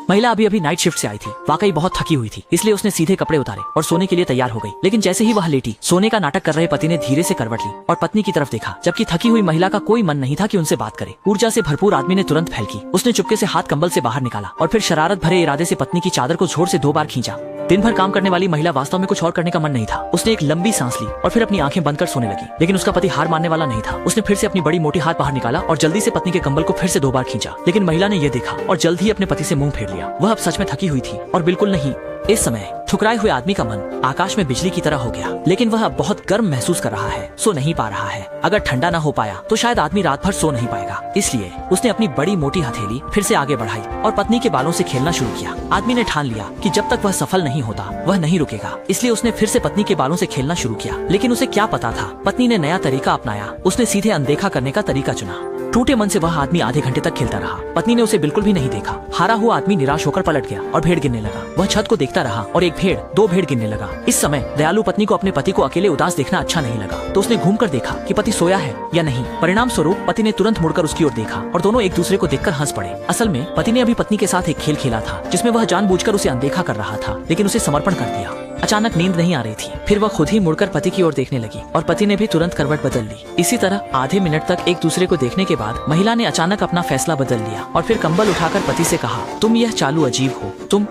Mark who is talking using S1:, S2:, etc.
S1: महिला अभी अभी नाइट शिफ्ट से आई थी, वाकई बहुत थकी हुई थी, इसलिए उसने सीधे कपड़े उतारे और सोने के लिए तैयार हो गई। लेकिन जैसे ही वह लेटी, सोने का नाटक कर रहे पति ने धीरे से करवट ली और पत्नी की तरफ देखा, जबकि थकी हुई महिला का कोई मन नहीं था कि उनसे बात करे। ऊर्जा से भरपूर आदमी ने तुरंत फैलकी। उसने चुपके से हाथ कंबल से बाहर निकाला और फिर शरारत भरे इरादे से पत्नी की चादर को जोर से 2 बार खींचा। दिन भर काम करने वाली महिला वास्तव में कुछ और करने का मन नहीं था। उसने एक लंबी सांस ली और फिर अपनी आंखें बंद कर सोने लगी। लेकिन उसका पति हार मानने वाला नहीं था। उसने फिर से अपनी बड़ी मोटी हाथ बाहर निकाला और जल्दी से पत्नी के कंबल को फिर से 2 बार खींचा। लेकिन महिला ने यह देखा और जल्द ही अपने पति से मुंह फेर लिया। वह अब सच में थकी हुई थी और बिल्कुल नहीं। इस समय ठुकराए हुए आदमी का मन आकाश में बिजली की तरह हो गया। लेकिन वह अब बहुत गर्म महसूस कर रहा है, सो नहीं पा रहा है। अगर ठंडा न हो पाया तो शायद आदमी रात भर सो नहीं पाएगा। इसलिए उसने अपनी बड़ी मोटी हथेली फिर से आगे बढ़ाई और पत्नी के बालों से खेलना शुरू किया। आदमी ने ठान लिया कि जब तक वह सफल नहीं होता वह नहीं रुकेगा। इसलिए उसने फिर से पत्नी के बालों से खेलना शुरू किया। लेकिन उसे क्या पता था, पत्नी ने नया तरीका अपनाया। उसने सीधे अनदेखा करने का तरीका चुना। टूटे मन से वह आदमी आधे घंटे तक खेलता रहा। पत्नी ने उसे बिल्कुल भी नहीं देखा। हारा हुआ आदमी निराश होकर पलट गया और भेड़ गिनने लगा। वह छत को देखता रहा और 1 भेड़ 2 भेड़ गिनने लगा। इस समय दयालु पत्नी को अपने पति को अकेले उदास देखना अच्छा नहीं लगा, तो उसने घूमकर देखा कि पति सोया है या नहीं। परिणाम स्वरूप पति ने तुरंत मुड़कर उसकी ओर देखा और दोनों एक दूसरे को देखकर हंस पड़े। असल में पति ने अभी पत्नी के साथ एक खेल खेला था जिसमें वह जानबूझकर उसे अनदेखा कर रहा था, लेकिन उसे समर्पण कर दिया। अचानक नींद नहीं आ रही थी। फिर वह खुद ही मुड़कर पति की ओर देखने लगी और पति ने भी तुरंत करवट बदल ली। इसी तरह आधे मिनट तक एक दूसरे को देखने के बाद महिला ने अचानक अपना फैसला बदल लिया और फिर कंबल उठाकर पति से कहा, तुम यह चालू अजीब हो, तुम